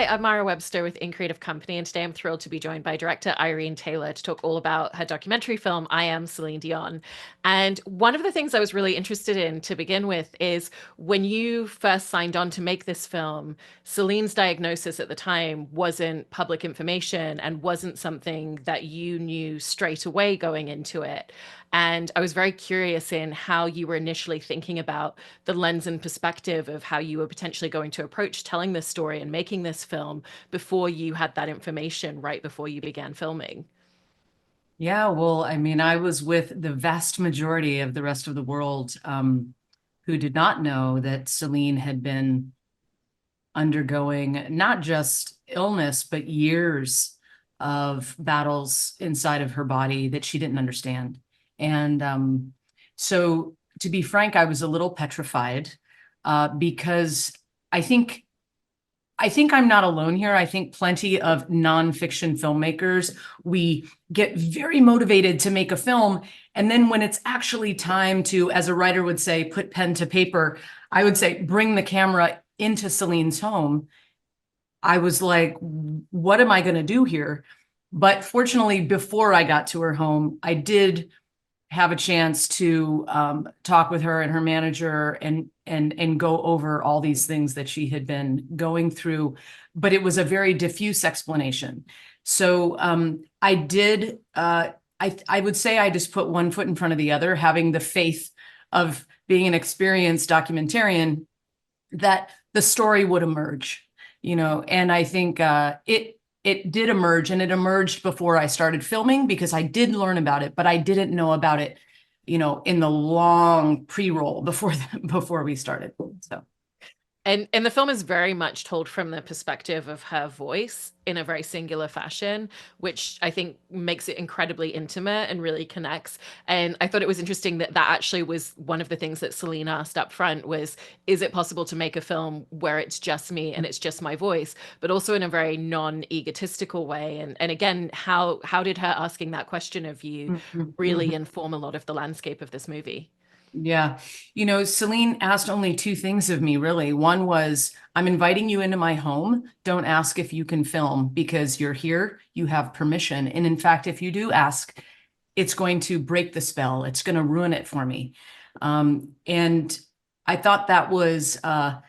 Hi, I'm Mara Webster with In Creative Company, and today I'm thrilled to be joined by director Irene Taylor to talk all about her documentary film, I Am Celine Dion. And one of the things I was really interested in to begin with is when you first signed on to make this film, Celine's diagnosis at the time wasn't public information and wasn't something that you knew straight away going into it. And I was very curious in how you were initially thinking about the lens and perspective of how you were potentially going to approach telling this story and making this film before you had that information right before you began filming. Yeah, well, I mean, I was with the vast majority of the rest of the world who did not know that Celine had been undergoing not just illness, but years of battles inside of her body that she didn't understand. And so, to be frank, I was a little petrified because I think I think I'm not alone here. I think plenty of nonfiction filmmakers, we get very motivated to make a film. And then when it's actually time to, as a writer would say, put pen to paper, I would say, bring the camera into Celine's home. I was like, what am I going to do here? But fortunately, before I got to her home, I did have a chance to talk with her and her manager and go over all these things that she had been going through, but it was a very diffuse explanation. So I did. I would say I just put one foot in front of the other, having the faith of being an experienced documentarian that the story would emerge, and I think it did emerge, and it emerged before I started filming because I did learn about it, but I didn't know about it, in the long pre-roll before we started. So And the film is very much told from the perspective of her voice in a very singular fashion, which I think makes it incredibly intimate and really connects. And I thought it was interesting that that actually was one of the things that Celine asked up front was, is it possible to make a film where it's just me and it's just my voice, but also in a very non-egotistical way? And again, how did her asking that question of you Mhm, really mhm. inform a lot of the landscape of this movie? Yeah. Celine asked only two things of me, really. One was, I'm inviting you into my home. Don't ask if you can film because you're here, you have permission. And in fact, if you do ask, it's going to break the spell. It's going to ruin it for me. And I thought that was a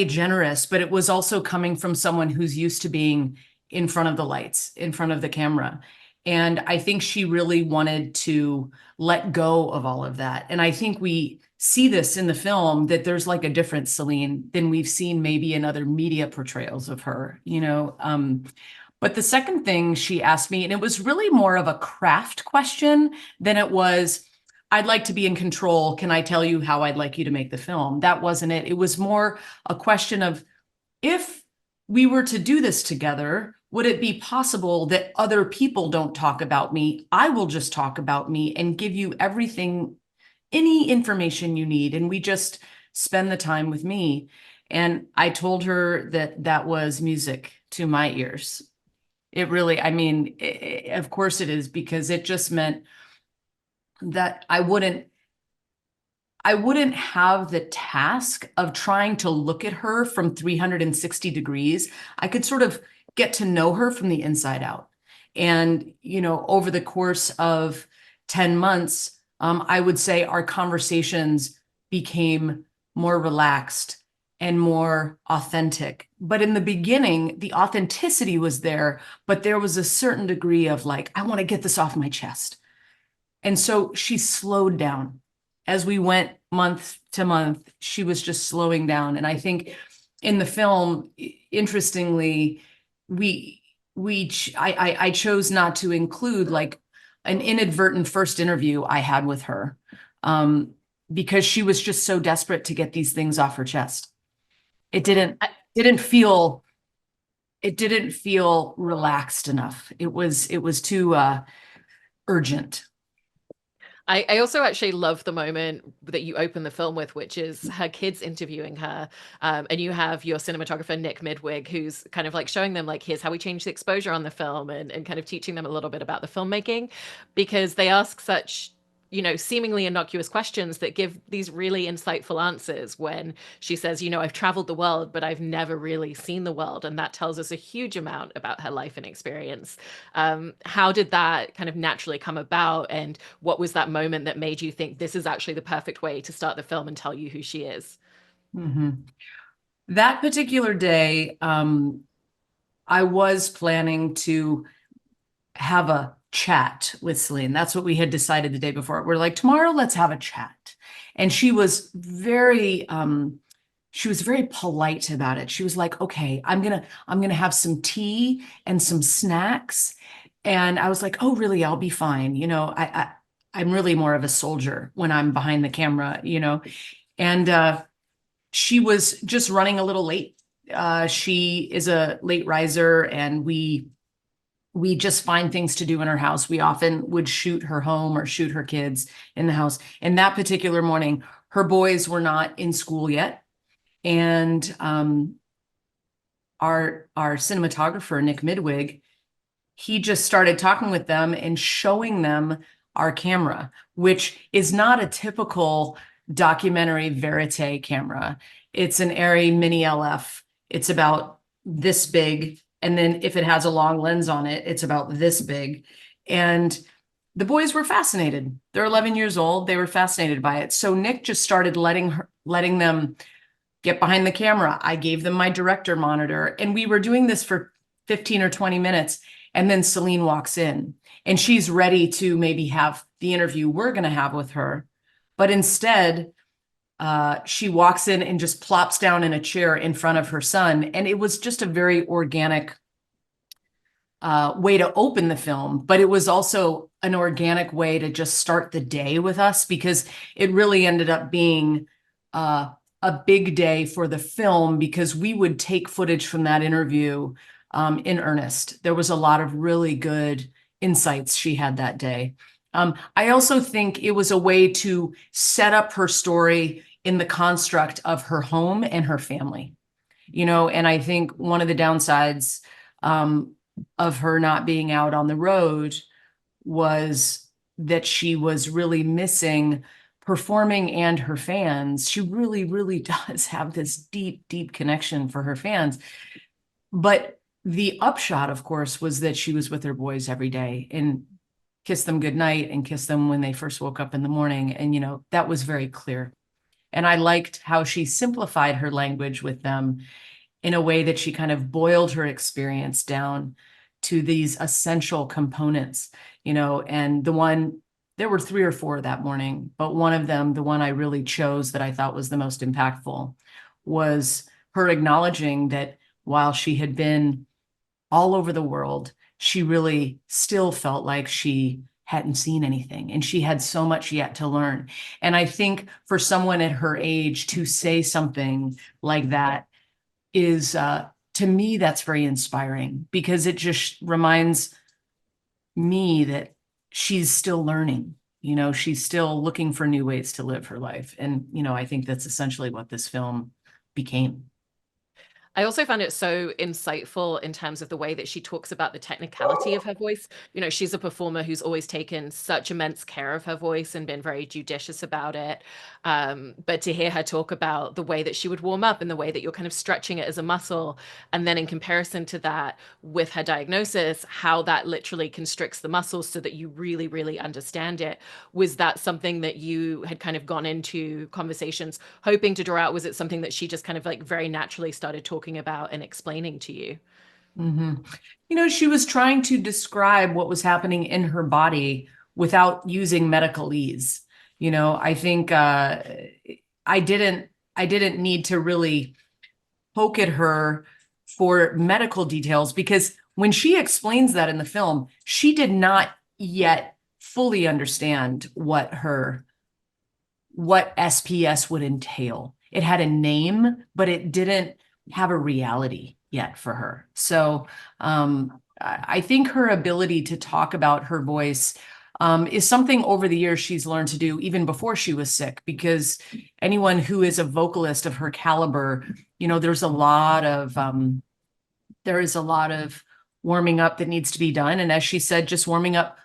generous, but it was also coming from someone who's used to being in front of the lights, in front of the camera. And I think she really wanted to let go of all of that. And I think we see this in the film that there's like a different Celine than we've seen maybe in other media portrayals of her. But the second thing she asked me, and it was really more of a craft question than it was, I'd like to be in control. Can I tell you how I'd like you to make the film? That wasn't it. It was more a question of, if we were to do this together, would it be possible that other people don't talk about me? I will just talk about me and give you everything, any information you need. And we just spend the time with me. And I told her that that was music to my ears. It really, I mean, of course it is, because it just meant that I wouldn't have the task of trying to look at her from 360 degrees. I could sort of get to know her from the inside out. And, over the course of 10 months, I would say our conversations became more relaxed and more authentic. But in the beginning, the authenticity was there, but there was a certain degree of like, I want to get this off my chest. And so she slowed down as we went month to month. She was just slowing down. And I think in the film, interestingly, we I chose not to include like an inadvertent first interview I had with her, um, because she was just so desperate to get these things off her chest. It didn't feel it didn't feel relaxed enough. It was too urgent. I also actually love the moment that you open the film with, which is her kids interviewing her. And you have your cinematographer, Nick Midwig, who's kind of like showing them, like, here's how we change the exposure on the film and kind of teaching them a little bit about the filmmaking because they ask such seemingly innocuous questions that give these really insightful answers when she says, I've traveled the world, but I've never really seen the world. And that tells us a huge amount about her life and experience. How did that kind of naturally come about? And what was that moment that made you think this is actually the perfect way to start the film and tell you who she is? Mhm. That particular day, I was planning to have a chat with Celine. That's what we had decided the day before. We're like, tomorrow, let's have a chat. And she was very polite about it. She was like, okay, I'm gonna have some tea and some snacks. And I was like, oh, really? I'll be fine. I'm really more of a soldier when I'm behind the camera. And she was just running a little late. She is a late riser, and we just find things to do in her house. We often would shoot her home or shoot her kids in the house. And that particular morning, her boys were not in school yet. And our cinematographer, Nick Midwig, he just started talking with them and showing them our camera, which is not a typical documentary verite camera. It's an Arri Mini LF. It's about this big. And then if it has a long lens on it, it's about this big. And the boys were fascinated. They're 11 years old. They were fascinated by it. So Nick just started letting them get behind the camera. I gave them my director monitor, and we were doing this for 15 or 20 minutes. And then Celine walks in, and she's ready to maybe have the interview we're going to have with her. But instead, she walks in and just plops down in a chair in front of her son. And it was just a very organic way to open the film, but it was also an organic way to just start the day with us, because it really ended up being a big day for the film, because we would take footage from that interview in earnest. There was a lot of really good insights she had that day. I also think it was a way to set up her story in the construct of her home and her family. And I think one of the downsides of her not being out on the road was that she was really missing performing and her fans. She really, really does have this deep, deep connection for her fans. But the upshot, of course, was that she was with her boys every day and kissed them goodnight and kissed them when they first woke up in the morning. And, that was very clear. And I liked how she simplified her language with them in a way that she kind of boiled her experience down to these essential components, and there were 3 or 4 that morning, but one of them, the one I really chose that I thought was the most impactful, was her acknowledging that while she had been all over the world, she really still felt like she hadn't seen anything, and she had so much yet to learn. And I think for someone at her age to say something like that is, to me, that's very inspiring, because it just reminds me that she's still learning. She's still looking for new ways to live her life. And, I think that's essentially what this film became. I also found it so insightful in terms of the way that she talks about the technicality of her voice. She's a performer who's always taken such immense care of her voice and been very judicious about it. But to hear her talk about the way that she would warm up and the way that you're kind of stretching it as a muscle, and then in comparison to that, with her diagnosis, how that literally constricts the muscles so that you really, really understand it. Was that something that you had kind of gone into conversations hoping to draw out? Was it something that she just kind of like very naturally started talking about and explaining to you? Mm-hmm. She was trying to describe what was happening in her body without using medicalese. I think I didn't need to really poke at her for medical details, because when she explains that in the film, she did not yet fully understand what SPS would entail. It had a name, but it didn't have a reality yet for her. So I think her ability to talk about her voice is something over the years she's learned to do even before she was sick, because anyone who is a vocalist of her caliber, there's a lot of warming up that needs to be done. And as she said, just warming up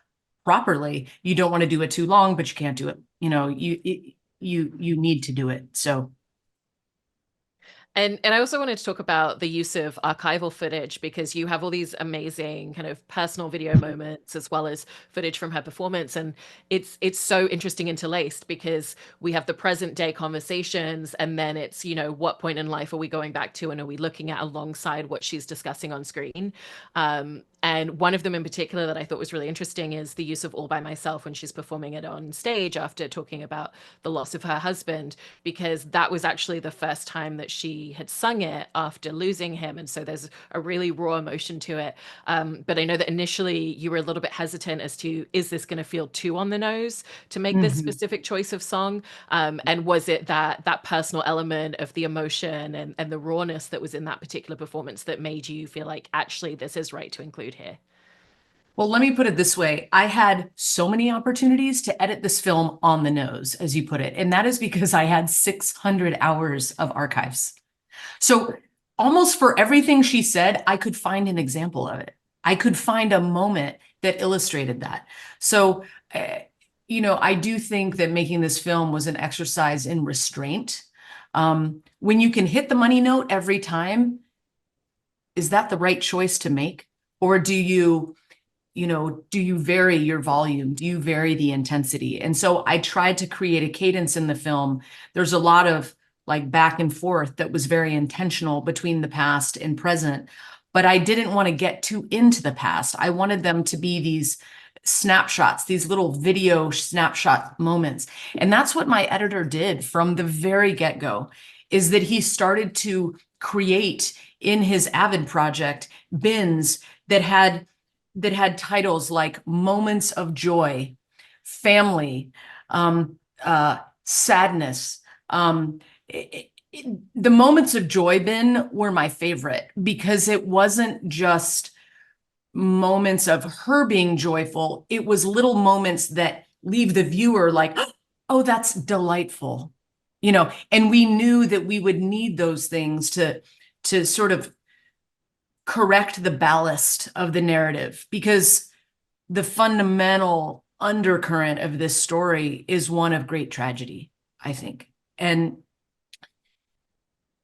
properly. You don't want to do it too long, but you can't do it. You need to do it. So And I also wanted to talk about the use of archival footage because you have all these amazing kind of personal video moments as well as footage from her performance. And it's so interesting interlaced because we have the present day conversations and then it's, what point in life are we going back to and are we looking at alongside what she's discussing on screen? And one of them in particular that I thought was really interesting is the use of All by Myself when she's performing it on stage after talking about the loss of her husband, because that was actually the first time that she had sung it after losing him. And so there's a really raw emotion to it. But I know that initially you were a little bit hesitant as to, is this going to feel too on the nose to make this mhm. specific choice of song? And was it that personal element of the emotion and the rawness that was in that particular performance that made you feel like, actually, this is right to include here? Well, let me put it this way. I had so many opportunities to edit this film on the nose, as you put it. And that is because I had 600 hours of archives. So almost for everything she said, I could find an example of it. I could find a moment that illustrated that. So, I do think that making this film was an exercise in restraint. When you can hit the money note every time, is that the right choice to make? Or do you vary your volume? Do you vary the intensity? And so I tried to create a cadence in the film. There's a lot of like back and forth that was very intentional between the past and present, but I didn't want to get too into the past. I wanted them to be these snapshots, these little video snapshot moments. And that's what my editor did from the very get-go, is that he started to create in his Avid project bins that had titles like Moments of Joy, Family, Sadness. The Moments of Joy bin were my favorite because it wasn't just moments of her being joyful. It was little moments that leave the viewer like, oh, that's delightful. And we knew that we would need those things to sort of correct the ballast of the narrative, because the fundamental undercurrent of this story is one of great tragedy, I think. And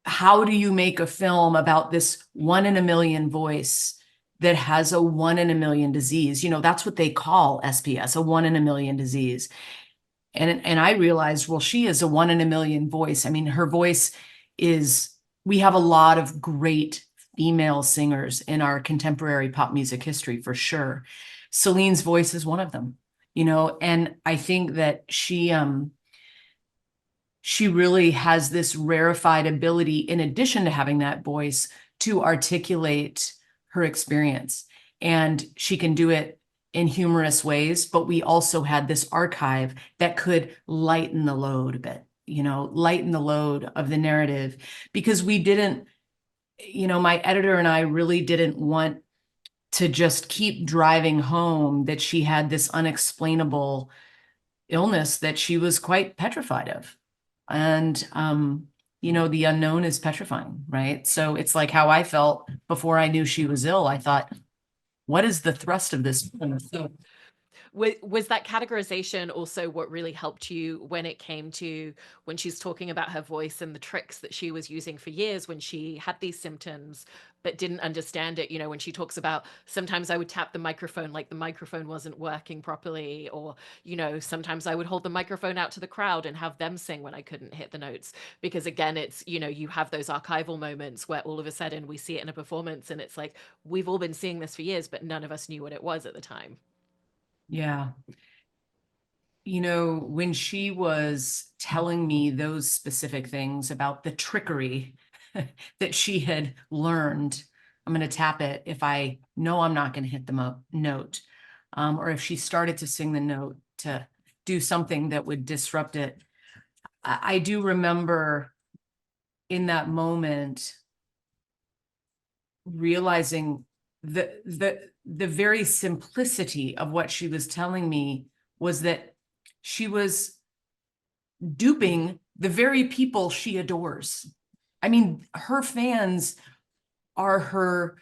how do you make a film about this 1 in a million voice that has a 1 in a million disease? That's what they call SPS, a 1 in a million disease. And I realized, well, she is a 1 in a million voice. I mean, her voice we have a lot of great female singers in our contemporary pop music history, for sure. Celine's voice is one of them, and I think that she really has this rarefied ability, in addition to having that voice, to articulate her experience. And she can do it in humorous ways, but we also had this archive that could lighten the load a bit, lighten the load of the narrative, because we didn't, my editor and I really didn't want to just keep driving home that she had this unexplainable illness that she was quite petrified of. And, the unknown is petrifying, right? So it's like how I felt before I knew she was ill. I thought, what is the thrust of this? So Was that categorization also what really helped you when it came to when she's talking about her voice and the tricks that she was using for years when she had these symptoms but didn't understand it? When she talks about, sometimes I would tap the microphone like the microphone wasn't working properly, or, sometimes I would hold the microphone out to the crowd and have them sing when I couldn't hit the notes. Because again, it's, you have those archival moments where all of a sudden we see it in a performance and it's like, we've all been seeing this for years, but none of us knew what it was at the time. yeah, when she was telling me those specific things about the trickery that she had learned, I'm going to tap it if I know I'm not going to hit the note, or if she started to sing the note to do something that would disrupt it. I do remember in that moment realizing the very simplicity of what she was telling me was that she was duping the very people she adores. I mean, her fans are her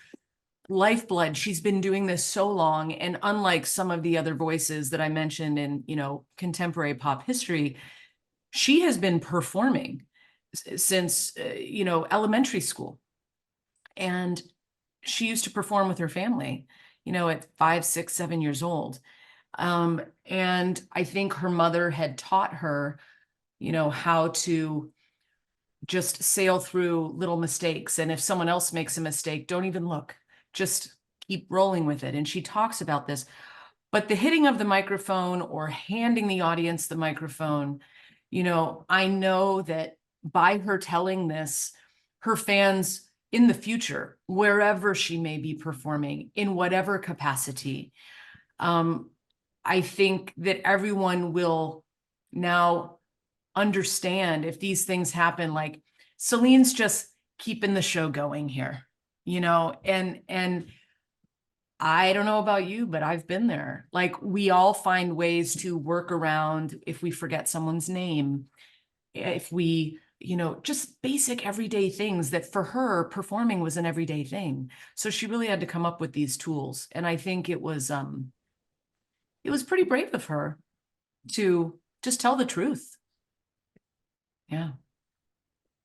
lifeblood. She's been doing this so long, and unlike some of the other voices that I mentioned in, contemporary pop history, she has been performing since, elementary school. And she used to perform with her family, at 5, 6, 7 years old. And I think her mother had taught her, how to just sail through little mistakes. And if someone else makes a mistake, don't even look, just keep rolling with it. And she talks about this. But the hitting of the microphone or handing the audience the microphone, I know that by her telling this, her fans in the future, wherever she may be performing, in whatever capacity, I think that everyone will now understand if these things happen, like Celine's just keeping the show going here, and I don't know about you, but I've been there. Like, we all find ways to work around if we forget someone's name, if we, just basic everyday things that for her, performing was an everyday thing. So she really had to come up with these tools. And I think it was pretty brave of her to just tell the truth. Yeah.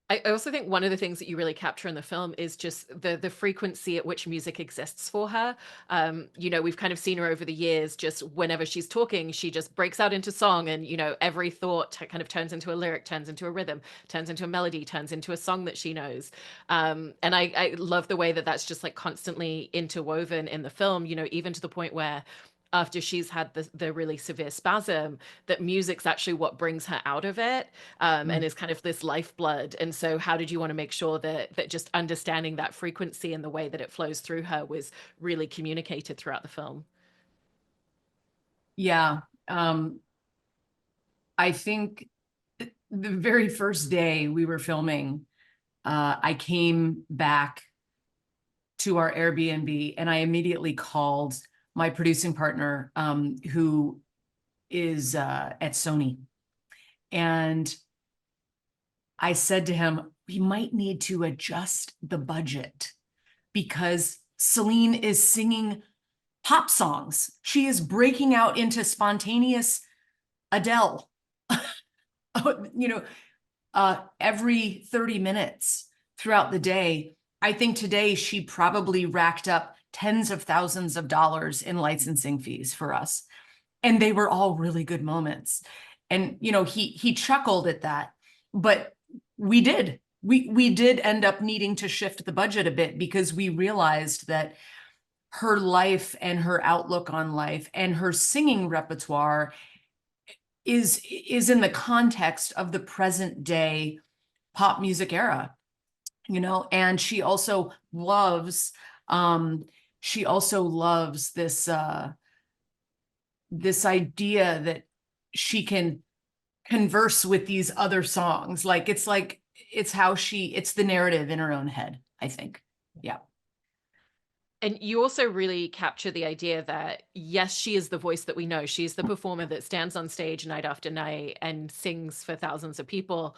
I also think one of the things that you really capture in the film is just the frequency at which music exists for her. We've kind of seen her over the years, just whenever she's talking, she just breaks out into song, and every thought kind of turns into a lyric, turns into a rhythm, turns into a melody, turns into a song that she knows. And I love the way that that's just like constantly interwoven in the film. Even to the point where after she's had the really severe spasm, that music's actually what brings her out of it, and is kind of this lifeblood. And so how did you want to make sure that just understanding that frequency and the way that it flows through her was really communicated throughout the film? Yeah. I think the very first day we were filming, I came back to our Airbnb and I immediately called my producing partner, who is at Sony. And I said to him, we might need to adjust the budget because Celine is singing pop songs. She is breaking out into spontaneous Adele, every 30 minutes throughout the day. I think today she probably racked up tens of thousands of dollars in licensing fees for us. And they were all really good moments. And, he chuckled at that, but we did. We did end up needing to shift the budget a bit because we realized that her life and her outlook on life and her singing repertoire is in the context of the present day pop music era, and she also loves this this idea that she can converse with these other songs. It's the narrative in her own head, I think. Yeah. And you also really capture the idea that, yes, she is the voice that we know. She's the performer that stands on stage night after night and sings for thousands of people.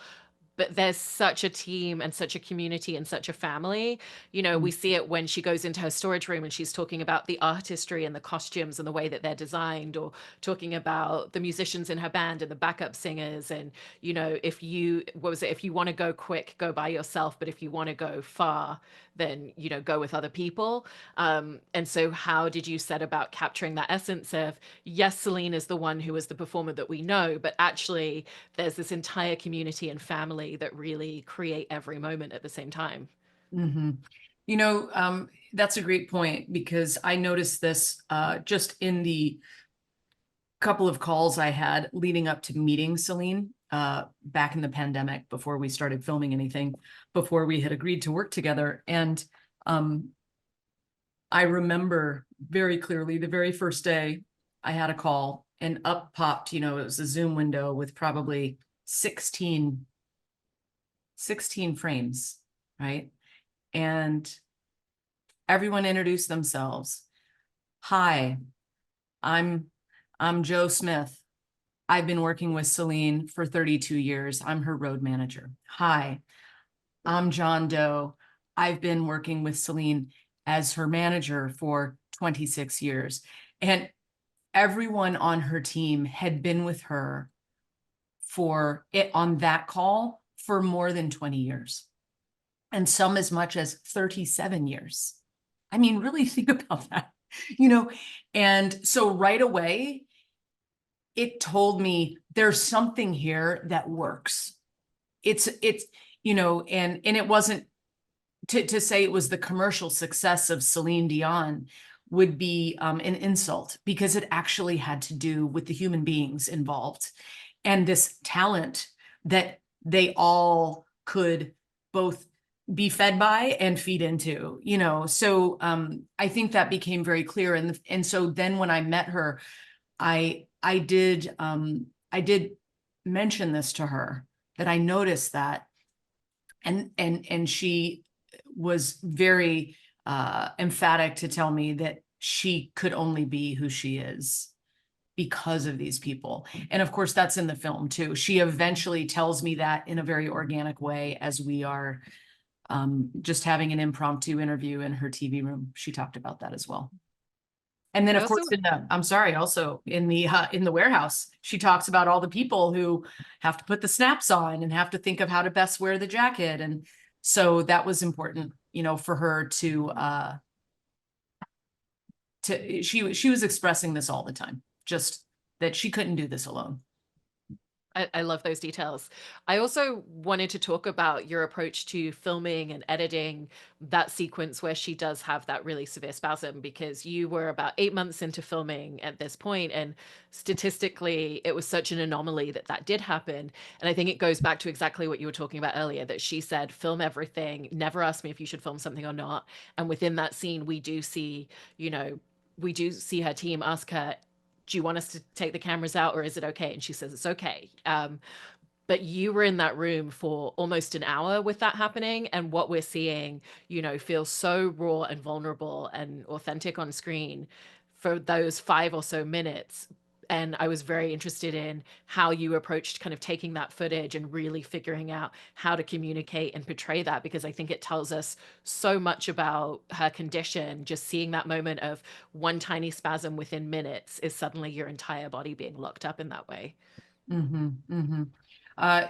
But there's such a team and such a community and such a family. We see it when she goes into her storage room and she's talking about the artistry and the costumes and the way that they're designed, or talking about the musicians in her band and the backup singers. And, if you want to go quick, go by yourself. But if you want to go far, then, go with other people. And so how did you set about capturing that essence of, yes, Celine is the one who is the performer that we know, but actually there's this entire community and family that really create every moment at the same time? Mm-hmm. That's a great point because I noticed this just in the couple of calls I had leading up to meeting Celine back in the pandemic before we started filming anything, before we had agreed to work together. And I remember very clearly the very first day I had a call and up popped, it was a Zoom window with probably 16 frames, right? And everyone introduced themselves. Hi, I'm Joe Smith. I've been working with Celine for 32 years. I'm her road manager. Hi, I'm John Doe. I've been working with Celine as her manager for 26 years. And everyone on her team had been with her for it on that call for more than 20 years, and some as much as 37 years. I mean, really think about that, you know? And so right away, it told me there's something here that works. It's, and it wasn't to say it was the commercial success of Celine Dion would be an insult, because it actually had to do with the human beings involved and this talent that they all could both be fed by and feed into, So I think that became very clear. And so then when I met her, I did mention this to her, that I noticed that, and she was very emphatic to tell me that she could only be who she is because of these people. And of course, that's in the film too. She eventually tells me that in a very organic way as we are just having an impromptu interview in her TV room. She talked about that as well. And then, I of also course, also in the warehouse, she talks about all the people who have to put the snaps on and have to think of how to best wear the jacket. And so that was important, for her she was expressing this all the time, just that she couldn't do this alone. I love those details. I also wanted to talk about your approach to filming and editing that sequence where she does have that really severe spasm, because you were about 8 months into filming at this point, and statistically, it was such an anomaly that that did happen. And I think it goes back to exactly what you were talking about earlier, that she said, film everything, never ask me if you should film something or not. And within that scene, we do see, her team ask her, do you want us to take the cameras out, or is it okay? And she says it's okay. But you were in that room for almost an hour with that happening, and what we're seeing, feels so raw and vulnerable and authentic on screen for those 5 or so minutes. And I was very interested in how you approached kind of taking that footage and really figuring out how to communicate and portray that, because I think it tells us so much about her condition. Just seeing that moment of one tiny spasm within minutes is suddenly your entire body being locked up in that way. Mm-hmm, mm-hmm. Uh,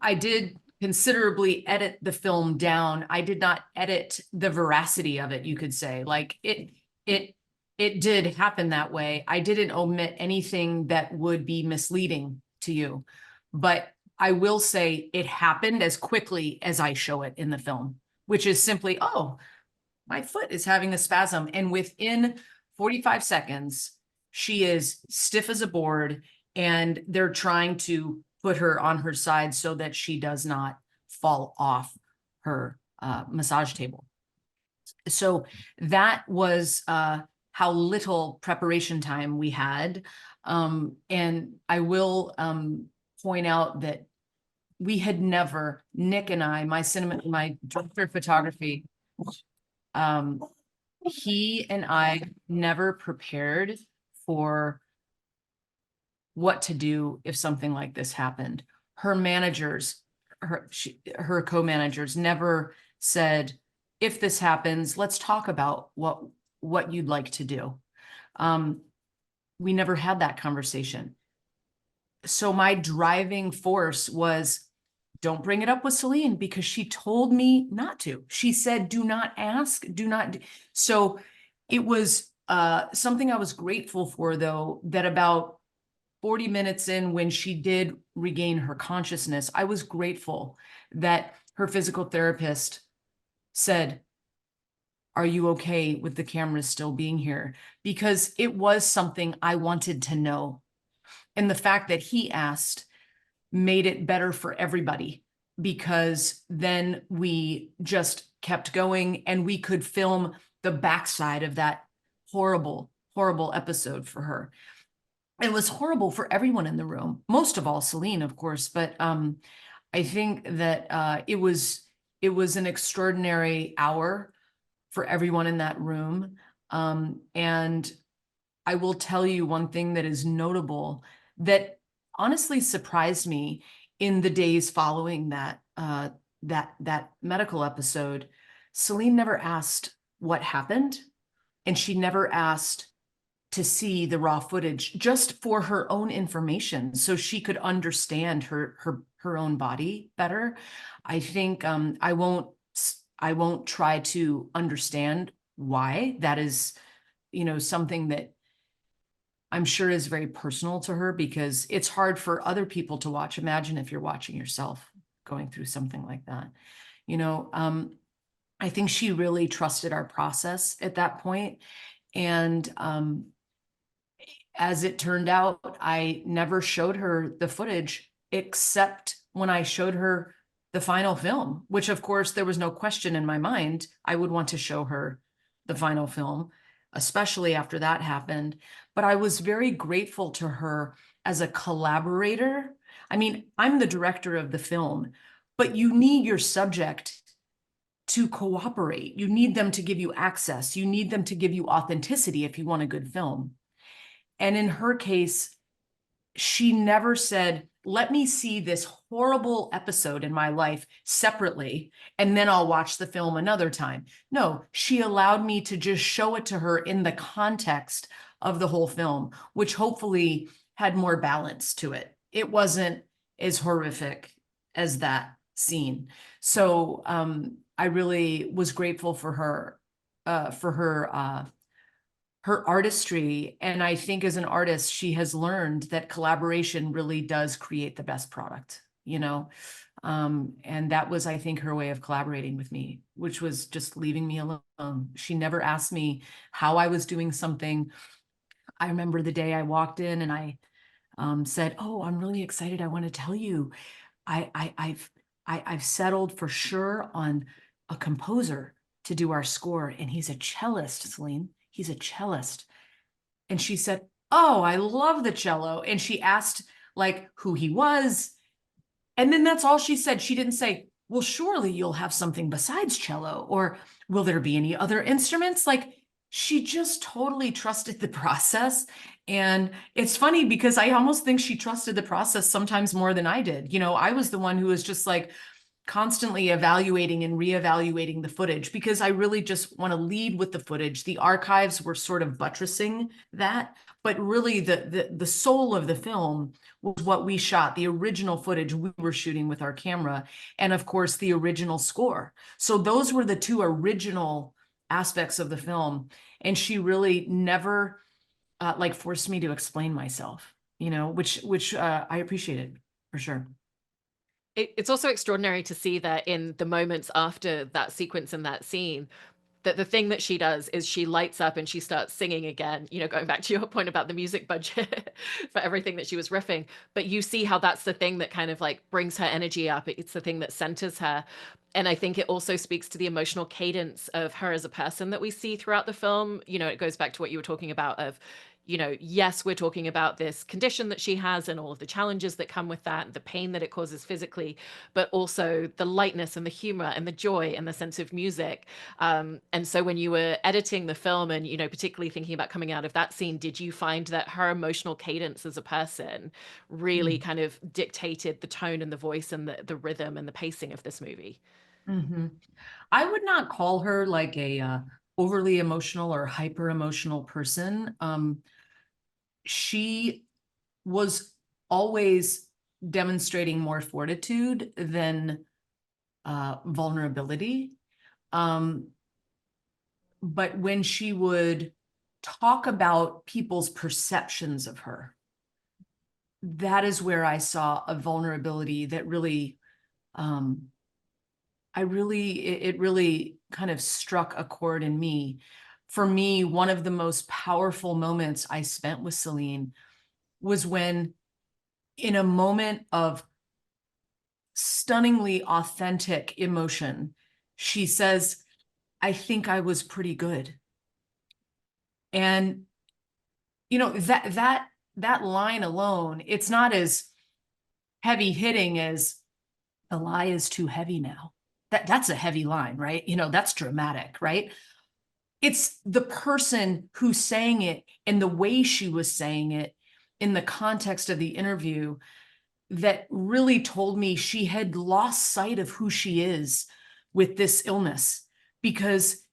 I did considerably edit the film down. I did not edit the veracity of it, you could say. Like it did happen that way. I didn't omit anything that would be misleading to you, but I will say it happened as quickly as I show it in the film, which is simply, oh, my foot is having a spasm. And within 45 seconds, she is stiff as a board, and they're trying to put her on her side so that she does not fall off her massage table. So that was how little preparation time we had. And I will point out that we had never, Nick and I, my director of photography, he and I never prepared for what to do if something like this happened. Her managers, her co-managers never said, if this happens, let's talk about what you'd like to do. We never had that conversation. So my driving force was, don't bring it up with Celine, because she told me not to. She said, do not ask, do not. So it was something I was grateful for, though, that about 40 minutes in, when she did regain her consciousness, I was grateful that her physical therapist said, are you okay with the cameras still being here? Because it was something I wanted to know. And the fact that he asked made it better for everybody, because then we just kept going and we could film the backside of that horrible, horrible episode for her. It was horrible for everyone in the room, most of all Celine, of course, but I think that it was an extraordinary hour for everyone in that room. And I will tell you one thing that is notable that honestly surprised me in the days following that medical episode. Celine never asked what happened. And she never asked to see the raw footage just for her own information so she could understand her own body better. I think I won't try to understand why. That is, something that I'm sure is very personal to her, because it's hard for other people to watch. Imagine if you're watching yourself going through something like that. I think she really trusted our process at that point. And as it turned out, I never showed her the footage except when I showed her the final film, which of course there was no question in my mind I would want to show her the final film, especially after that happened. But I was very grateful to her as a collaborator. I mean, I'm the director of the film, but you need your subject to cooperate. You need them to give you access. You need them to give you authenticity if you want a good film. And in her case, she never said, let me see this horrible episode in my life separately, and then I'll watch the film another time. No, she allowed me to just show it to her in the context of the whole film, which hopefully had more balance to it. It wasn't as horrific as that scene. So I really was grateful for her, her artistry. And I think as an artist, she has learned that collaboration really does create the best product, and that was, I think, her way of collaborating with me, which was just leaving me alone. She never asked me how I was doing something. I remember the day I walked in and I said, oh, I'm really excited. I want to tell you, I've settled for sure on a composer to do our score. And he's a cellist, Celine. He's a cellist. And she said, oh, I love the cello. And she asked like who he was. And then that's all she said. She didn't say, well, surely you'll have something besides cello, or will there be any other instruments? Like, she just totally trusted the process. And it's funny because I almost think she trusted the process sometimes more than I did. I was the one who was just like constantly evaluating and reevaluating the footage, because I really just want to lead with the footage. The archives were sort of buttressing that, but really the soul of the film was what we shot, the original footage we were shooting with our camera, and of course the original score. So those were the two original aspects of the film. And she really never like forced me to explain myself, which I appreciated for sure. It's also extraordinary to see that in the moments after that sequence in that scene, that the thing that she does is she lights up and she starts singing again, going back to your point about the music budget for everything that she was riffing. But you see how that's the thing that kind of like brings her energy up. It's the thing that centers her. And I think it also speaks to the emotional cadence of her as a person that we see throughout the film. It goes back to what you were talking about of, yes, we're talking about this condition that she has and all of the challenges that come with that, the pain that it causes physically, but also the lightness and the humor and the joy and the sense of music. And so when you were editing the film and, particularly thinking about coming out of that scene, did you find that her emotional cadence as a person really kind of dictated the tone and the voice and the rhythm and the pacing of this movie? Mm-hmm. I would not call her like a overly emotional or hyper emotional person. She was always demonstrating more fortitude than vulnerability. But when she would talk about people's perceptions of her, that is where I saw a vulnerability that really, it really kind of struck a chord in me. For me, one of the most powerful moments I spent with Celine was when, in a moment of stunningly authentic emotion, she says, I think I was pretty good. And that line alone, it's not as heavy hitting as the lie is too heavy now. That's a heavy line, right? That's dramatic, right? It's the person who's saying it and the way she was saying it in the context of the interview that really told me she had lost sight of who she is with this illness, because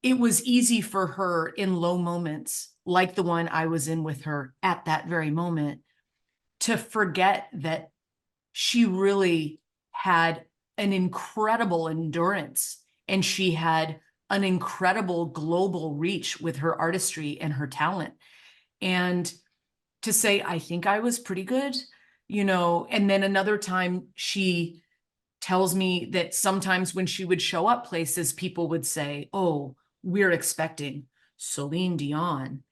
it was easy for her in low moments, like the one I was in with her at that very moment, to forget that she really had an incredible endurance and she had an incredible global reach with her artistry and her talent. And to say, I think I was pretty good, and then another time she tells me that sometimes when she would show up places, people would say, oh, we're expecting Celine Dion.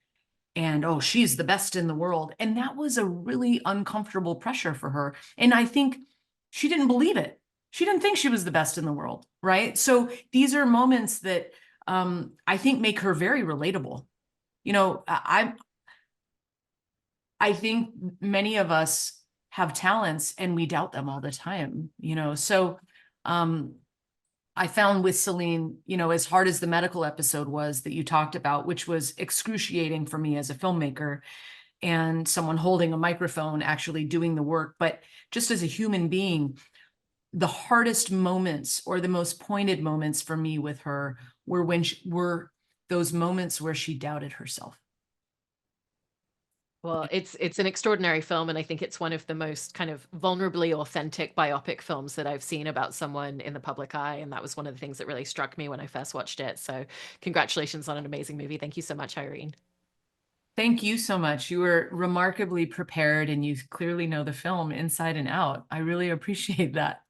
And oh, she's the best in the world. And that was a really uncomfortable pressure for her. And I think she didn't believe it. She didn't think she was the best in the world, right? So these are moments that I think make her very relatable. I think many of us have talents and we doubt them all the time, So um, I found with Celine, as hard as the medical episode was that you talked about, which was excruciating for me as a filmmaker and someone holding a microphone actually doing the work, but just as a human being, the hardest moments or the most pointed moments for me with her were those moments where she doubted herself. Well, it's an extraordinary film, and I think it's one of the most kind of vulnerably authentic biopic films that I've seen about someone in the public eye, and that was one of the things that really struck me when I first watched it. So, congratulations on an amazing movie. Thank you so much, Irene. Thank you so much. You were remarkably prepared and you clearly know the film inside and out. I really appreciate that.